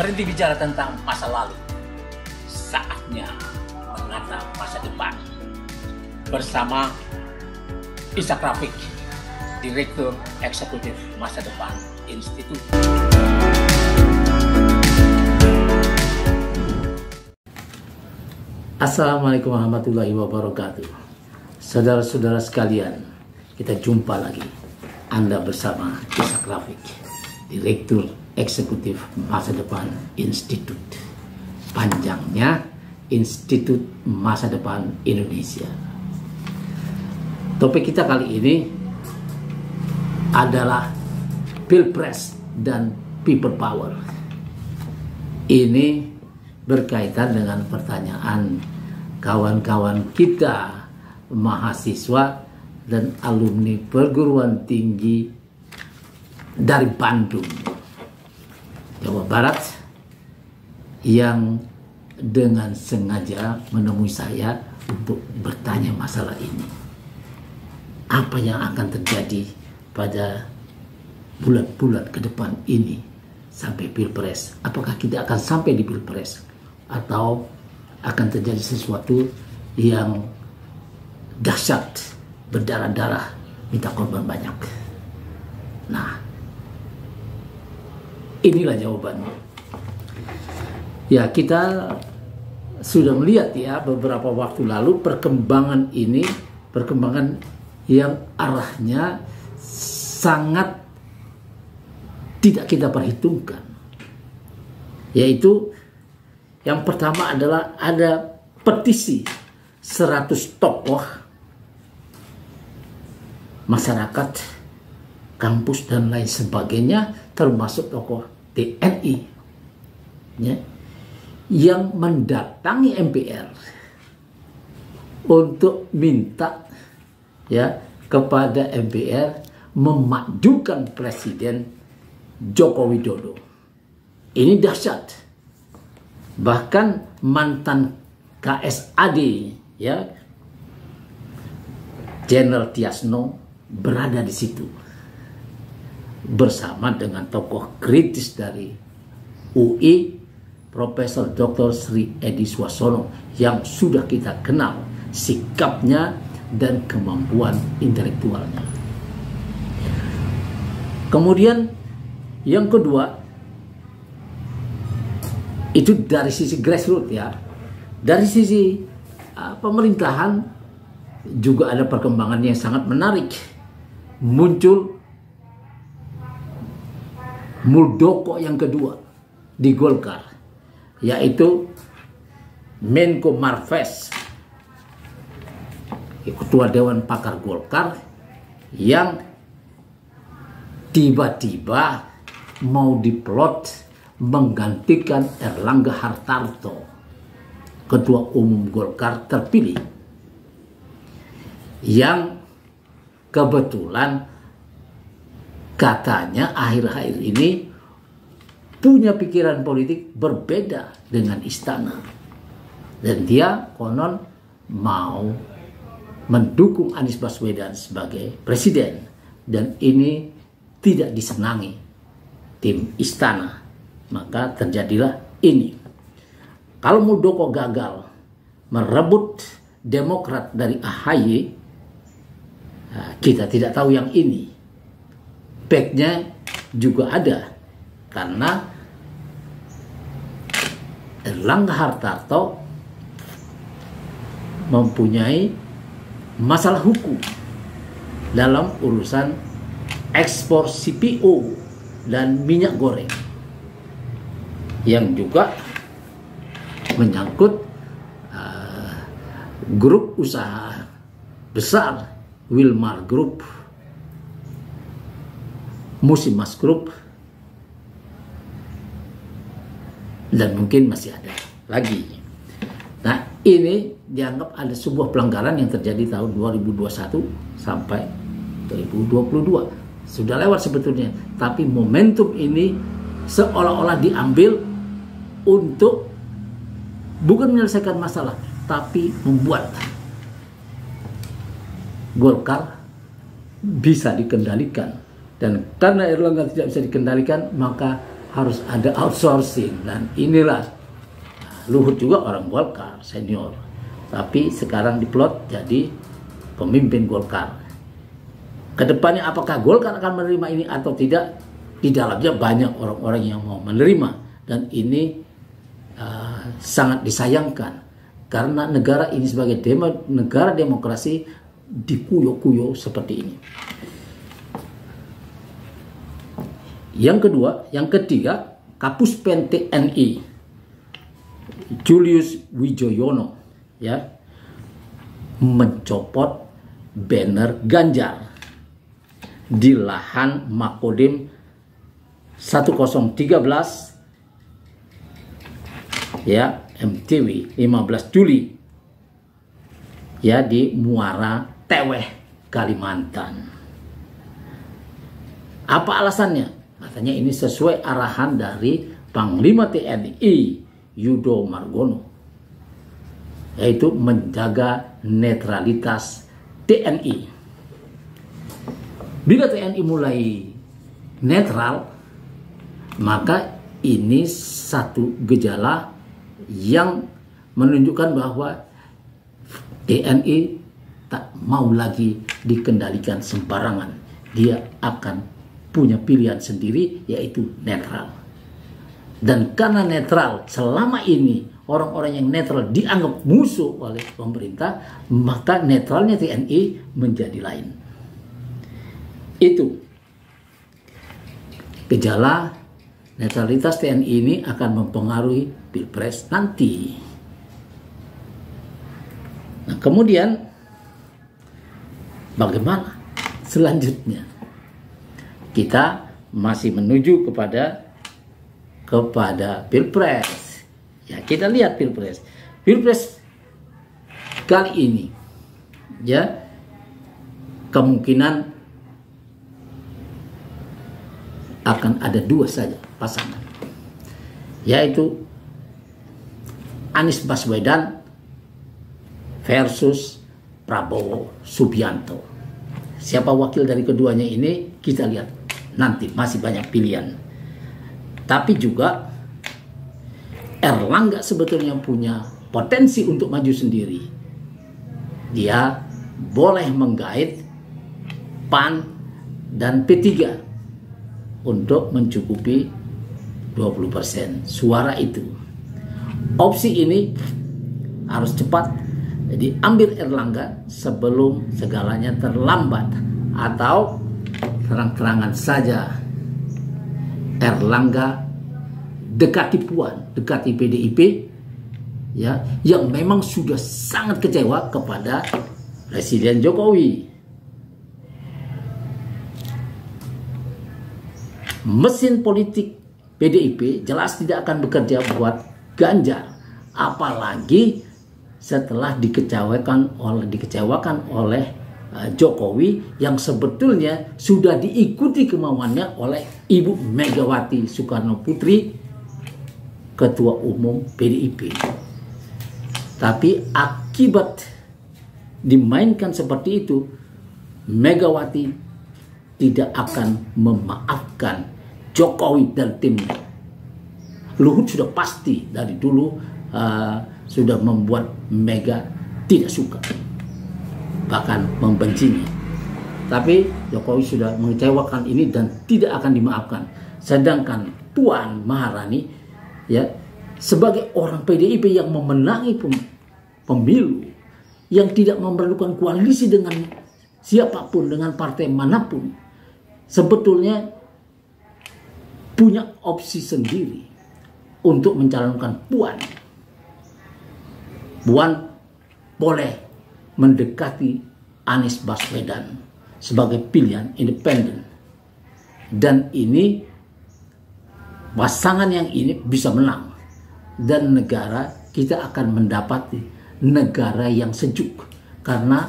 Berhenti bicara tentang masa lalu. Saatnya menatap masa depan. Bersama Ishak Rafiq, Direktur Eksekutif Masa Depan Institut. Assalamualaikum warahmatullahi wabarakatuh. Saudara-saudara sekalian, kita jumpa lagi. Anda bersama Ishak Rafiq, Direktur Eksekutif Masa Depan Institut. Panjangnya Institut Masa Depan Indonesia. Topik kita kali ini adalah Pilpres dan People Power. Ini berkaitan dengan pertanyaan kawan-kawan kita, mahasiswa dan alumni perguruan tinggi dari Bandung, Jawa Barat, yang dengan sengaja menemui saya untuk bertanya masalah ini. Apa yang akan terjadi pada bulan-bulan ke depan ini sampai Pilpres? Apakah kita akan sampai di Pilpres? Atau akan terjadi sesuatu yang dahsyat, berdarah-darah, minta korban banyak? Nah, inilah jawabannya. Ya, kita sudah melihat ya beberapa waktu lalu perkembangan ini, perkembangan yang arahnya sangat tidak kita perhitungkan. Yaitu yang pertama adalah ada petisi 100 tokoh masyarakat, kampus dan lain sebagainya, termasuk tokoh TNI ya, yang mendatangi MPR untuk minta ya kepada MPR memajukan Presiden Joko Widodo. Ini dahsyat. Bahkan mantan KSAD ya, Jenderal Tiasno berada di situ bersama dengan tokoh kritis dari UI, Profesor Dr. Sri Edi Swasono, yang sudah kita kenal sikapnya dan kemampuan intelektualnya. Kemudian yang kedua, itu dari sisi grassroots ya. Dari sisi pemerintahan juga ada perkembangan yang sangat menarik. Muncul Muldoko yang kedua di Golkar, yaitu Menko Marves, Ketua Dewan Pakar Golkar, yang tiba-tiba mau diplot menggantikan Erlangga Hartarto, Ketua Umum Golkar terpilih, yang kebetulan katanya akhir-akhir ini punya pikiran politik berbeda dengan istana. Dan dia konon mau mendukung Anies Baswedan sebagai presiden. Dan ini tidak disenangi tim istana. Maka terjadilah ini. Kalau Muldoko gagal merebut Demokrat dari AHY, kita tidak tahu yang ini. Backnya juga ada, karena Erlangga Hartarto mempunyai masalah hukum dalam urusan ekspor CPO dan minyak goreng, yang juga menyangkut grup usaha besar Wilmar Group, Musimas Group, dan mungkin masih ada lagi. Nah, ini dianggap ada sebuah pelanggaran yang terjadi tahun 2021 sampai 2022. Sudah lewat sebetulnya, tapi momentum ini seolah-olah diambil untuk bukan menyelesaikan masalah, tapi membuat Golkar bisa dikendalikan. Dan karena Erlangga tidak bisa dikendalikan, maka harus ada outsourcing, dan inilah Luhut juga orang Golkar senior, tapi sekarang diplot jadi pemimpin Golkar. Kedepannya apakah Golkar akan menerima ini atau tidak? Di dalamnya banyak orang-orang yang mau menerima, dan ini sangat disayangkan karena negara ini sebagai negara demokrasi dikuyok-kuyok seperti ini. Yang ketiga, Kapuspen TNI Julius Wijoyono mencopot banner Ganjar di lahan Makodim 1013 MTW 15 Juli di Muara Teweh, Kalimantan. Apa alasannya? Katanya ini sesuai arahan dari Panglima TNI Yudo Margono, yaitu menjaga netralitas TNI. Bila TNI mulai netral, maka ini satu gejala yang menunjukkan bahwa TNI tak mau lagi dikendalikan sembarangan. Dia akan punya pilihan sendiri, yaitu netral. Dan karena netral, selama ini orang-orang yang netral dianggap musuh oleh pemerintah, maka netralnya TNI menjadi lain. Itu gejala netralitas TNI ini akan mempengaruhi Pilpres nanti. Nah, kemudian bagaimana selanjutnya? Kita masih menuju kepada Pilpres. Ya, kita lihat Pilpres. Pilpres kali ini kemungkinan akan ada dua saja pasangan, yaitu Anies Baswedan versus Prabowo Subianto. Siapa wakil dari keduanya ini kita lihat nanti, masih banyak pilihan. Tapi juga Erlangga sebetulnya punya potensi untuk maju sendiri. Dia boleh menggait PAN dan P3 untuk mencukupi 20% suara itu. Opsi ini harus cepat diambil Erlangga sebelum segalanya terlambat, atau terang-terangan saja Erlangga dekati Puan, dekati PDIP yang memang sudah sangat kecewa kepada Presiden Jokowi. Mesin politik PDIP jelas tidak akan bekerja buat Ganjar, apalagi setelah dikecewakan oleh Jokowi yang sebetulnya sudah diikuti kemauannya oleh Ibu Megawati Soekarno Putri, Ketua Umum PDIP. Tapi akibat dimainkan seperti itu, Megawati tidak akan memaafkan Jokowi dan timnya. Luhut sudah pasti dari dulu sudah membuat Mega tidak suka, bahkan membencinya. Tapi Jokowi sudah mengecewakan ini dan tidak akan dimaafkan. Sedangkan Puan Maharani sebagai orang PDIP yang memenangi pemilu, yang tidak memerlukan koalisi dengan siapapun, dengan partai manapun, sebetulnya punya opsi sendiri untuk mencalonkan Puan. Puan boleh mendekati Anies Baswedan sebagai pilihan independen. Dan ini pasangan yang ini bisa menang. Dan negara kita akan mendapati negara yang sejuk. Karena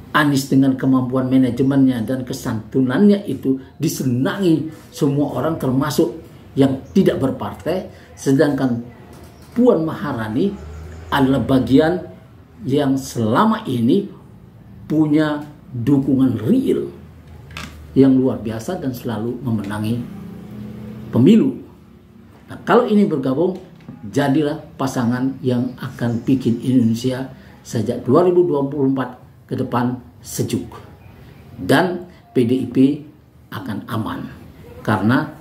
Anies dengan kemampuan manajemennya dan kesantunannya itu disenangi semua orang, termasuk yang tidak berpartai. Sedangkan Puan Maharani adalah bagian yang selama ini punya dukungan real yang luar biasa dan selalu memenangi pemilu. Nah, kalau ini bergabung, jadilah pasangan yang akan bikin Indonesia sejak 2024 ke depan sejuk. Dan PDIP akan aman karena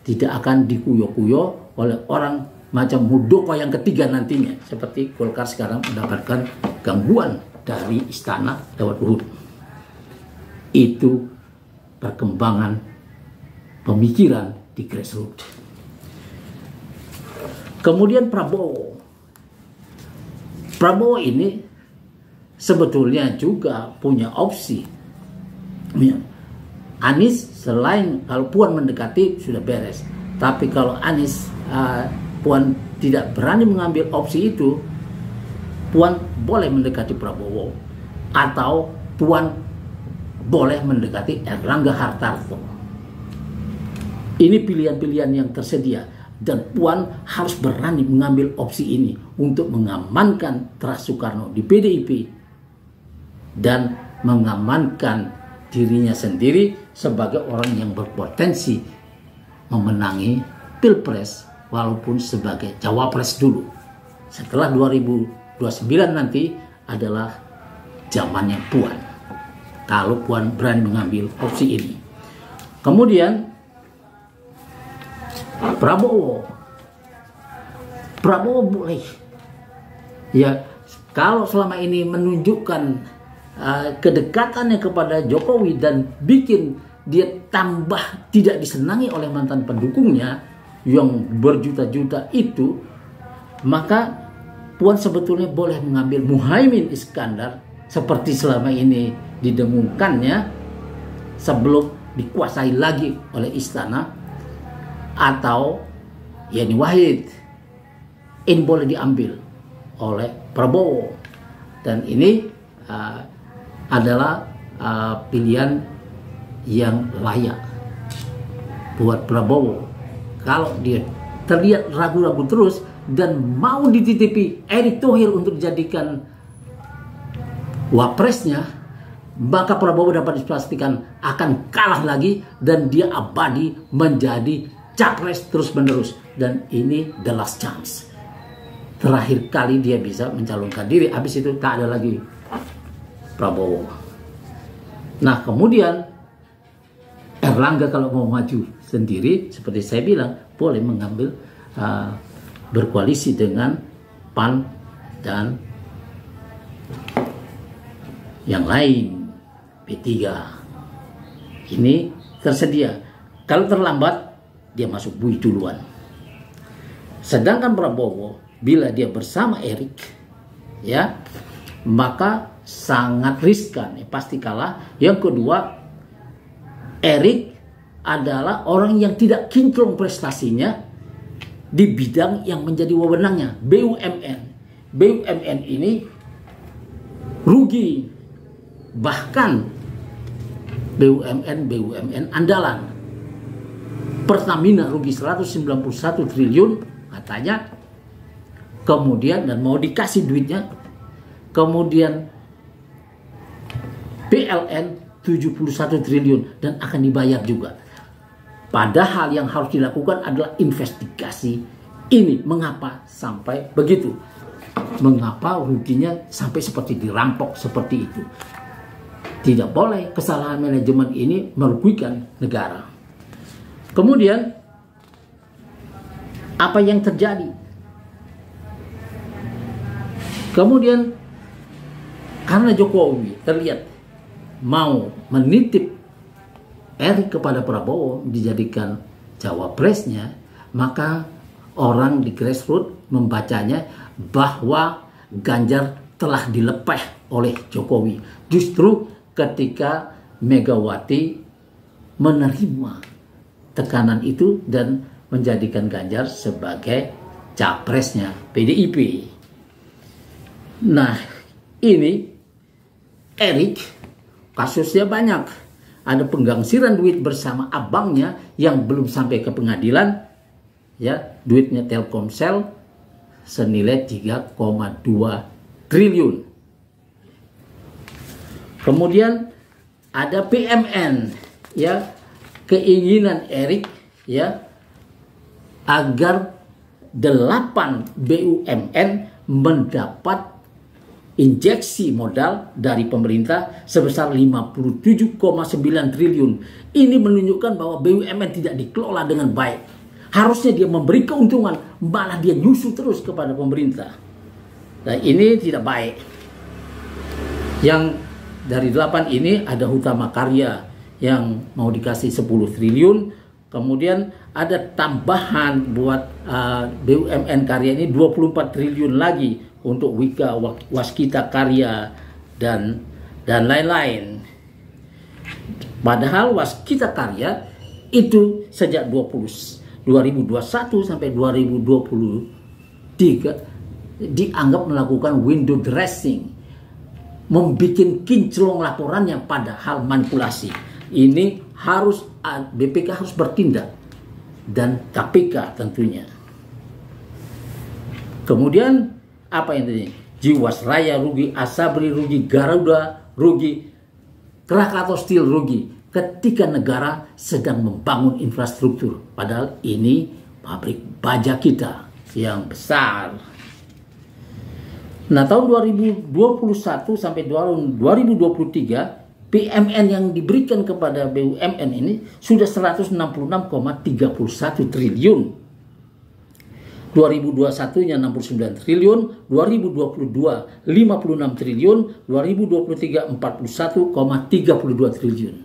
tidak akan dikuyo-kuyo oleh orang macam Muldoko yang ketiga nantinya, seperti Golkar sekarang mendapatkan gangguan dari istana lewat Luhut. Itu perkembangan pemikiran di grassroots. Kemudian Prabowo ini sebetulnya juga punya opsi. Anies selain kalau Puan mendekati sudah beres, tapi kalau Anies Puan tidak berani mengambil opsi itu, Puan boleh mendekati Prabowo atau Puan boleh mendekati Erlangga Hartarto. Ini pilihan-pilihan yang tersedia dan Puan harus berani mengambil opsi ini untuk mengamankan Trust Soekarno di PDIP dan mengamankan dirinya sendiri sebagai orang yang berpotensi memenangi Pilpres walaupun sebagai cawapres dulu. Setelah 2029 nanti adalah zamannya Puan. Kalau Puan berani mengambil opsi ini. Kemudian Prabowo boleh. Ya, kalau selama ini menunjukkan kedekatannya kepada Jokowi dan bikin dia tambah tidak disenangi oleh mantan pendukungnya yang berjuta-juta itu, maka Puan sebetulnya boleh mengambil Muhaimin Iskandar seperti selama ini didengungkannya sebelum dikuasai lagi oleh istana, atau Yeni Wahid. Ini boleh diambil oleh Prabowo dan ini adalah pilihan yang layak buat Prabowo. Kalau dia terlihat ragu-ragu terus dan mau dititipi Erick Thohir untuk dijadikan wapresnya, maka Prabowo dapat dipastikan akan kalah lagi dan dia abadi menjadi capres terus-menerus. Dan ini the last chance. Terakhir kali dia bisa mencalonkan diri, habis itu tak ada lagi Prabowo. Nah, kemudian Erlangga kalau mau maju sendiri, seperti saya bilang, boleh mengambil berkoalisi dengan PAN dan yang lain, P3. Ini tersedia. Kalau terlambat, dia masuk bui duluan. Sedangkan Prabowo, bila dia bersama Erick, ya, maka sangat riskan, pasti kalah. Yang kedua, Erick adalah orang yang tidak kinclong prestasinya di bidang yang menjadi wewenangnya, BUMN. BUMN ini rugi, bahkan BUMN andalan. Pertamina rugi 191 triliun katanya, kemudian dan mau dikasih duitnya. Kemudian PLN 71 triliun dan akan dibayar juga. Padahal yang harus dilakukan adalah investigasi ini. Mengapa sampai begitu? Mengapa ruginya sampai seperti dirampok seperti itu? Tidak boleh kesalahan manajemen ini merugikan negara. Kemudian apa yang terjadi? Kemudian karena Jokowi terlihat mau menitip Erick kepada Prabowo dijadikan cawapresnya, maka orang di grassroots membacanya bahwa Ganjar telah dilepeh oleh Jokowi. Justru ketika Megawati menerima tekanan itu dan menjadikan Ganjar sebagai capresnya PDIP. Nah, ini Erick kasusnya banyak. Ada penggangsiran duit bersama abangnya yang belum sampai ke pengadilan. Ya, duitnya Telkomsel senilai 3,2 triliun. Kemudian ada PMN, ya, keinginan Erick, ya, agar 8 BUMN mendapat injeksi modal dari pemerintah sebesar 57,9 triliun. Ini menunjukkan bahwa BUMN tidak dikelola dengan baik. Harusnya dia memberi keuntungan, malah dia nyusu terus kepada pemerintah. Nah, ini tidak baik. Yang dari 8 ini ada Hutama Karya yang mau dikasih 10 triliun. Kemudian ada tambahan buat BUMN Karya ini 24 triliun lagi untuk Wika, Waskita Karya dan lain-lain. Padahal Waskita Karya itu sejak 2021 sampai 2023 dianggap melakukan window dressing, membuat kinclong laporannya padahal manipulasi. Ini harus BPK harus bertindak dan KPK tentunya. Kemudian apa yang tadi? Jiwasraya rugi, Asabri rugi, Garuda rugi, Krakatau Steel rugi ketika negara sedang membangun infrastruktur. Padahal ini pabrik baja kita yang besar. Nah, tahun 2021 sampai 2023 PMN yang diberikan kepada BUMN ini sudah 166,31 triliun. 2021-nya 69 triliun, 2022 56 triliun, 2023 41,32 triliun.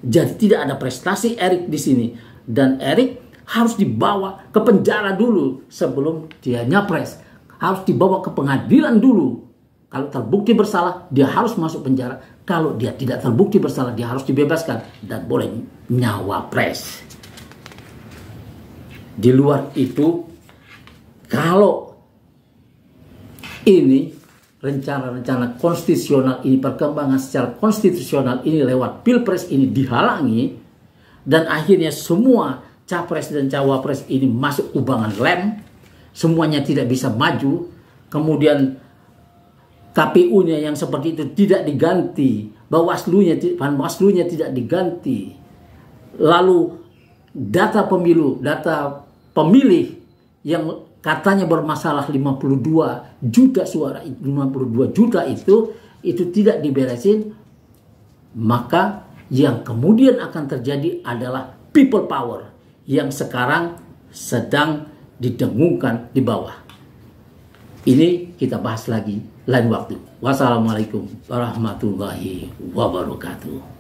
Jadi tidak ada prestasi Erick di sini, dan Erick harus dibawa ke penjara dulu sebelum dia nyapres. Harus dibawa ke pengadilan dulu. Kalau terbukti bersalah, dia harus masuk penjara. Kalau dia tidak terbukti bersalah, dia harus dibebaskan dan boleh nyawapres. Di luar itu, kalau ini rencana-rencana konstitusional ini, perkembangan secara konstitusional ini lewat pilpres ini dihalangi, dan akhirnya semua capres dan cawapres ini masuk kubangan lem, semuanya tidak bisa maju, kemudian KPU-nya yang seperti itu tidak diganti, Bawaslu-nya tidak diganti, lalu data pemilu, data pemilih yang katanya bermasalah 52 juta suara, 52 juta itu tidak diberesin, maka yang kemudian akan terjadi adalah people power yang sekarang sedang didengungkan di bawah. Ini kita bahas lagi lain waktu. Wassalamualaikum warahmatullahi wabarakatuh.